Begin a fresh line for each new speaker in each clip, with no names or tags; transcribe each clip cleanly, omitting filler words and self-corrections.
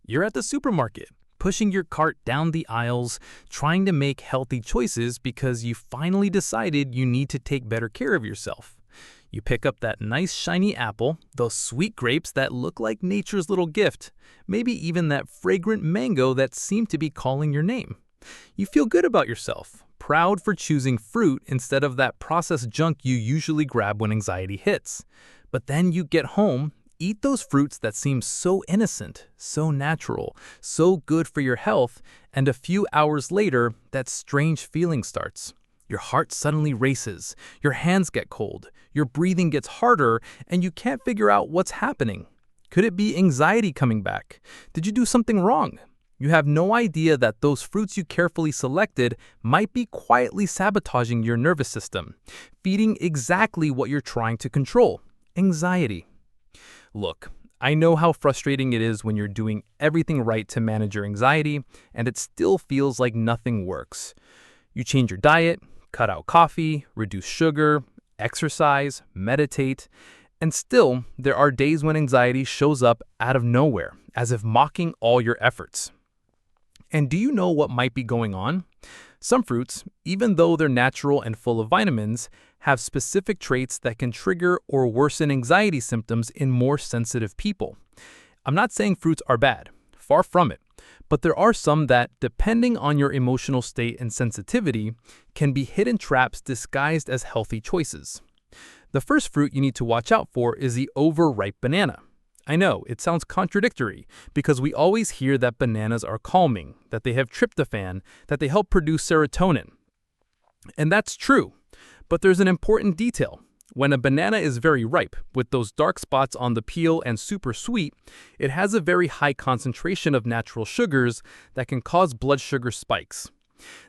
You're at the supermarket, pushing your cart down the aisles, trying to make healthy choices because you finally decided you need to take better care of yourself. You pick up that nice shiny apple, those sweet grapes that look like nature's little gift, maybe even that fragrant mango that seemed to be calling your name. You feel good about yourself, proud for choosing fruit instead of that processed junk you usually grab when anxiety hits. But then you get home, eat those fruits that seem so innocent, so natural, so good for your health, and a few hours later, that strange feeling starts. Your heart suddenly races, your hands get cold, your breathing gets harder, and you can't figure out what's happening. Could it be anxiety coming back? Did you do something wrong? You have no idea that those fruits you carefully selected might be quietly sabotaging your nervous system, feeding exactly what you're trying to control: anxiety. Look, I know how frustrating it is when you're doing everything right to manage your anxiety, and it still feels like nothing works. You change your diet, cut out coffee, reduce sugar, exercise, meditate, and still, there are days when anxiety shows up out of nowhere, as if mocking all your efforts. And do you know what might be going on? Some fruits, even though they're natural and full of vitamins, have specific traits that can trigger or worsen anxiety symptoms in more sensitive people. I'm not saying fruits are bad, far from it, but there are some that, depending on your emotional state and sensitivity, can be hidden traps disguised as healthy choices. The first fruit you need to watch out for is the overripe banana. I know, it sounds contradictory, because we always hear that bananas are calming, that they have tryptophan, that they help produce serotonin. And that's true, but there's an important detail. When a banana is very ripe, with those dark spots on the peel and super sweet, it has a very high concentration of natural sugars that can cause blood sugar spikes.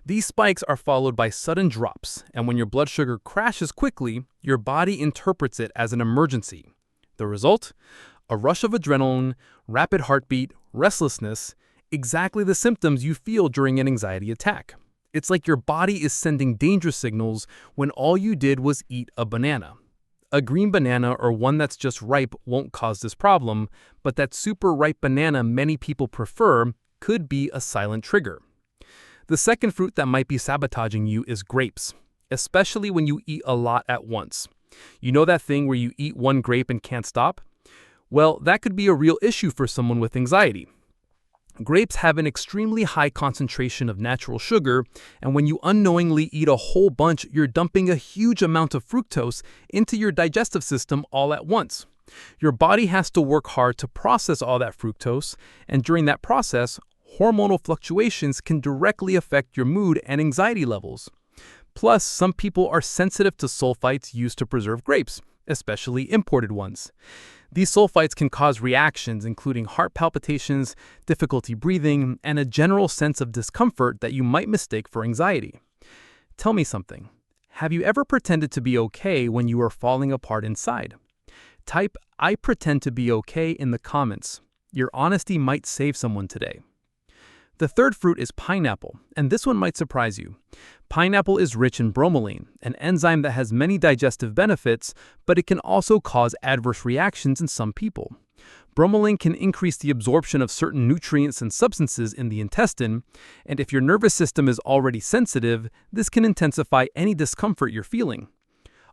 These spikes are followed by sudden drops, and when your blood sugar crashes quickly, your body interprets it as an emergency. The result? A rush of adrenaline, rapid heartbeat, restlessness, exactly the symptoms you feel during an anxiety attack. It's like your body is sending danger signals when all you did was eat a banana. A green banana or one that's just ripe won't cause this problem, but that super ripe banana many people prefer could be a silent trigger. The second fruit that might be sabotaging you is grapes, especially when you eat a lot at once. You know that thing where you eat one grape and can't stop? Well, that could be a real issue for someone with anxiety. Grapes have an extremely high concentration of natural sugar, and when you unknowingly eat a whole bunch, you're dumping a huge amount of fructose into your digestive system all at once. Your body has to work hard to process all that fructose, and during that process, hormonal fluctuations can directly affect your mood and anxiety levels. Plus, some people are sensitive to sulfites used to preserve grapes, especially imported ones. These sulfites can cause reactions including heart palpitations, difficulty breathing, and a general sense of discomfort that you might mistake for anxiety. Tell me something. Have you ever pretended to be okay when you are falling apart inside? Type "I pretend to be okay" in the comments. Your honesty might save someone today. The third fruit is pineapple, and this one might surprise you. Pineapple is rich in bromelain, an enzyme that has many digestive benefits, but it can also cause adverse reactions in some people. Bromelain can increase the absorption of certain nutrients and substances in the intestine, and if your nervous system is already sensitive, this can intensify any discomfort you're feeling.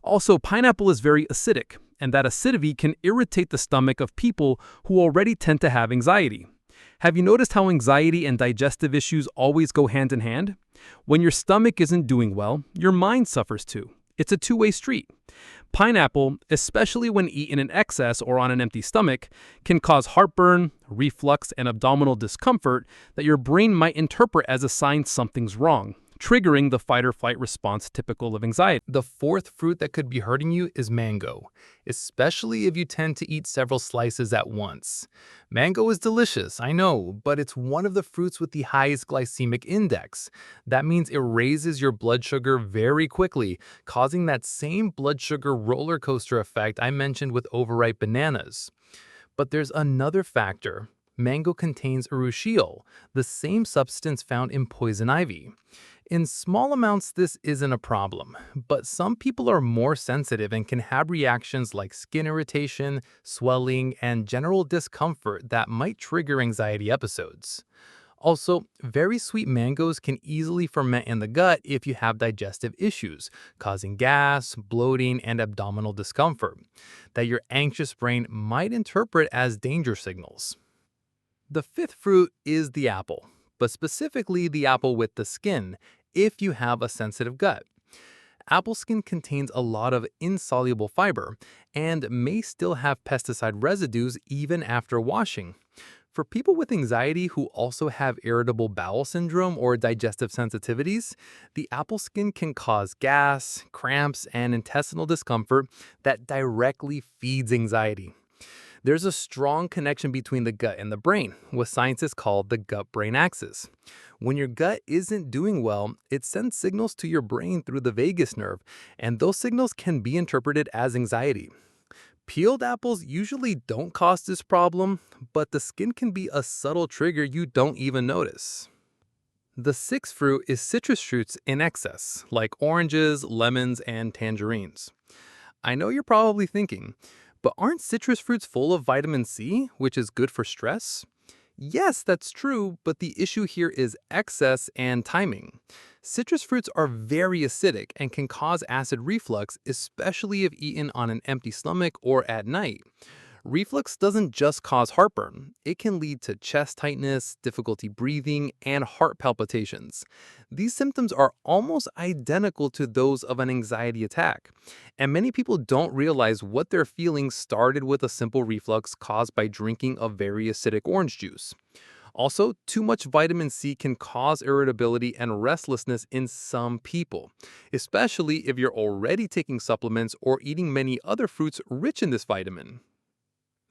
Also, pineapple is very acidic, and that acidity can irritate the stomach of people who already tend to have anxiety. Have you noticed how anxiety and digestive issues always go hand in hand? When your stomach isn't doing well, your mind suffers too. It's a two-way street. Pineapple, especially when eaten in excess or on an empty stomach, can cause heartburn, reflux, and abdominal discomfort that your brain might interpret as a sign something's wrong, triggering the fight-or-flight response typical of anxiety. The fourth fruit that could be hurting you is mango, especially if you tend to eat several slices at once. Mango is delicious, I know, but it's one of the fruits with the highest glycemic index. That means it raises your blood sugar very quickly, causing that same blood sugar roller coaster effect I mentioned with overripe bananas. But there's another factor. Mango contains urushiol, the same substance found in poison ivy. In small amounts, this isn't a problem, but some people are more sensitive and can have reactions like skin irritation, swelling, and general discomfort that might trigger anxiety episodes. Also, very sweet mangoes can easily ferment in the gut if you have digestive issues, causing gas, bloating, and abdominal discomfort that your anxious brain might interpret as danger signals. The fifth fruit is the apple, but specifically the apple with the skin, if you have a sensitive gut. Apple skin contains a lot of insoluble fiber and may still have pesticide residues even after washing. For people with anxiety who also have irritable bowel syndrome or digestive sensitivities, the apple skin can cause gas, cramps, and intestinal discomfort that directly feeds anxiety. There's a strong connection between the gut and the brain, what scientists call the gut-brain axis. When your gut isn't doing well, it sends signals to your brain through the vagus nerve, and those signals can be interpreted as anxiety. Peeled apples usually don't cause this problem, but the skin can be a subtle trigger you don't even notice. The sixth fruit is citrus fruits in excess, like oranges, lemons, and tangerines. I know you're probably thinking, but aren't citrus fruits full of vitamin C, which is good for stress? Yes, that's true, but the issue here is excess and timing. Citrus fruits are very acidic and can cause acid reflux, especially if eaten on an empty stomach or at night. Reflux doesn't just cause heartburn. It can lead to chest tightness, difficulty breathing, and heart palpitations. These symptoms are almost identical to those of an anxiety attack, and many people don't realize what they're feeling started with a simple reflux caused by drinking a very acidic orange juice. Also, too much vitamin C can cause irritability and restlessness in some people, especially if you're already taking supplements or eating many other fruits rich in this vitamin.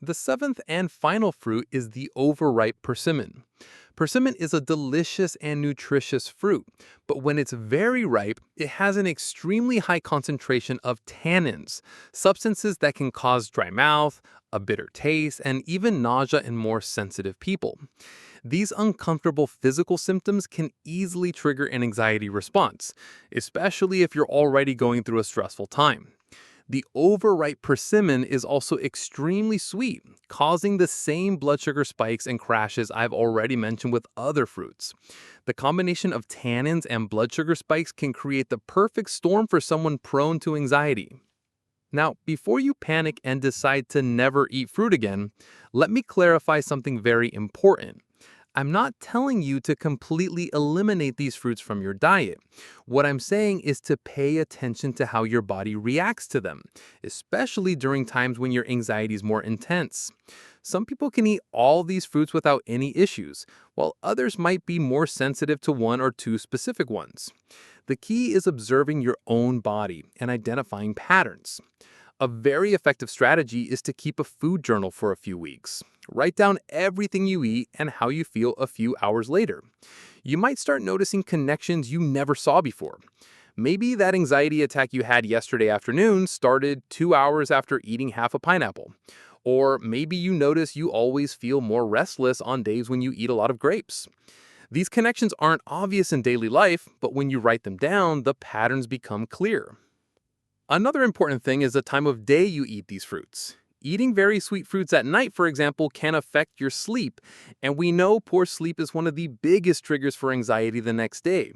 The seventh and final fruit is the overripe persimmon. Persimmon is a delicious and nutritious fruit, but when it's very ripe, it has an extremely high concentration of tannins, substances that can cause dry mouth, a bitter taste, and even nausea in more sensitive people. These uncomfortable physical symptoms can easily trigger an anxiety response, especially if you're already going through a stressful time. The overripe persimmon is also extremely sweet, causing the same blood sugar spikes and crashes I've already mentioned with other fruits. The combination of tannins and blood sugar spikes can create the perfect storm for someone prone to anxiety. Now, before you panic and decide to never eat fruit again, let me clarify something very important. I'm not telling you to completely eliminate these fruits from your diet. What I'm saying is to pay attention to how your body reacts to them, especially during times when your anxiety is more intense. Some people can eat all these fruits without any issues, while others might be more sensitive to one or two specific ones. The key is observing your own body and identifying patterns. A very effective strategy is to keep a food journal for a few weeks. Write down everything you eat and how you feel a few hours later. You might start noticing connections you never saw before. Maybe that anxiety attack you had yesterday afternoon started 2 hours after eating half a pineapple. Or maybe you notice you always feel more restless on days when you eat a lot of grapes. These connections aren't obvious in daily life, but when you write them down, the patterns become clear. Another important thing is the time of day you eat these fruits. Eating very sweet fruits at night, for example, can affect your sleep, and we know poor sleep is one of the biggest triggers for anxiety the next day.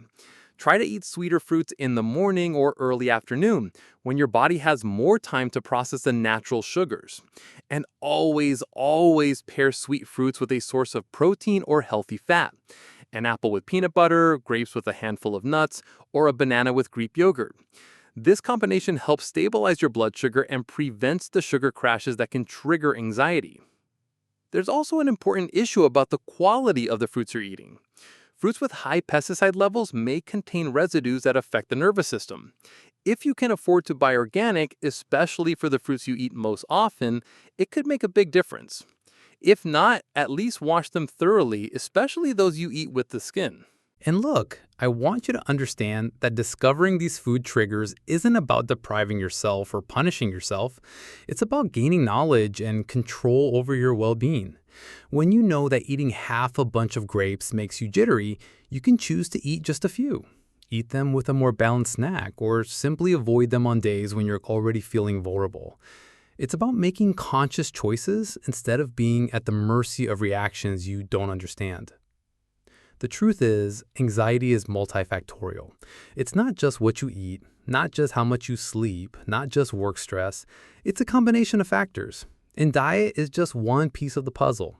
Try to eat sweeter fruits in the morning or early afternoon, when your body has more time to process the natural sugars. And always pair sweet fruits with a source of protein or healthy fat. An apple with peanut butter, grapes with a handful of nuts, or a banana with Greek yogurt. This combination helps stabilize your blood sugar and prevents the sugar crashes that can trigger anxiety. There's also an important issue about the quality of the fruits you're eating. Fruits with high pesticide levels may contain residues that affect the nervous system. If you can afford to buy organic, especially for the fruits you eat most often, it could make a big difference. If not, at least wash them thoroughly, especially those you eat with the skin. And look, I want you to understand that discovering these food triggers isn't about depriving yourself or punishing yourself. It's about gaining knowledge and control over your well-being. When you know that eating half a bunch of grapes makes you jittery, you can choose to eat just a few. Eat them with a more balanced snack, or simply avoid them on days when you're already feeling vulnerable. It's about making conscious choices instead of being at the mercy of reactions you don't understand. The truth is, anxiety is multifactorial. It's not just what you eat, not just how much you sleep, not just work stress. It's a combination of factors. And diet is just one piece of the puzzle.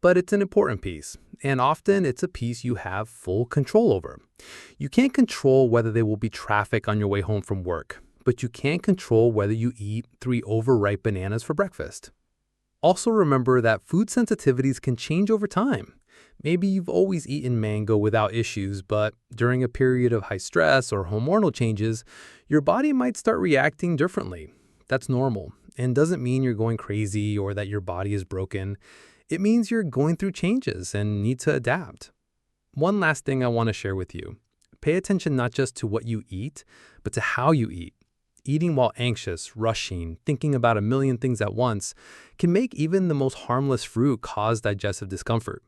But it's an important piece, and often it's a piece you have full control over. You can't control whether there will be traffic on your way home from work, but you can control whether you eat 3 overripe bananas for breakfast. Also remember that food sensitivities can change over time. Maybe you've always eaten mango without issues, but during a period of high stress or hormonal changes, your body might start reacting differently. That's normal, and doesn't mean you're going crazy or that your body is broken. It means you're going through changes and need to adapt. One last thing I want to share with you. Pay attention not just to what you eat, but to how you eat. Eating while anxious, rushing, thinking about a million things at once can make even the most harmless fruit cause digestive discomfort.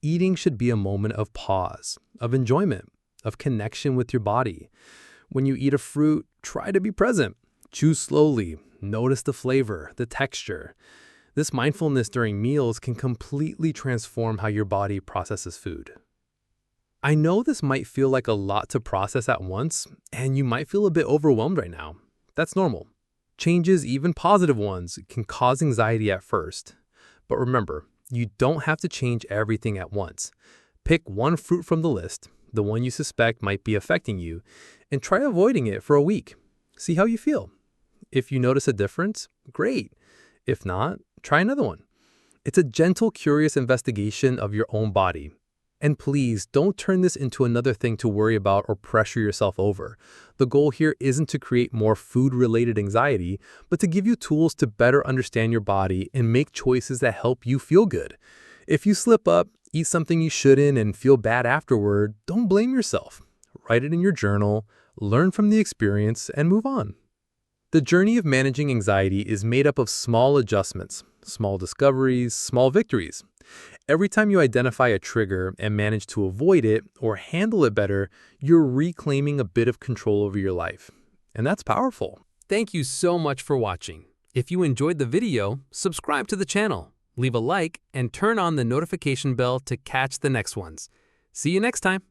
Eating should be a moment of pause, of enjoyment, of connection with your body. When you eat a fruit, try to be present. Chew slowly. Notice the flavor, the texture. This mindfulness during meals can completely transform how your body processes food. I know this might feel like a lot to process at once, and you might feel a bit overwhelmed right now. That's normal. Changes, even positive ones, can cause anxiety at first. But remember, you don't have to change everything at once. Pick one fruit from the list, the one you suspect might be affecting you, and try avoiding it for a week. See how you feel. If you notice a difference, great. If not, try another one. It's a gentle, curious investigation of your own body. And please don't turn this into another thing to worry about or pressure yourself over. The goal here isn't to create more food-related anxiety, but to give you tools to better understand your body and make choices that help you feel good. If you slip up, eat something you shouldn't, and feel bad afterward, don't blame yourself. Write it in your journal, learn from the experience, and move on. The journey of managing anxiety is made up of small adjustments, small discoveries, small victories. Every time you identify a trigger and manage to avoid it or handle it better, you're reclaiming a bit of control over your life. And that's powerful. Thank you so much for watching. If you enjoyed the video, subscribe to the channel, leave a like, and turn on the notification bell to catch the next ones. See you next time.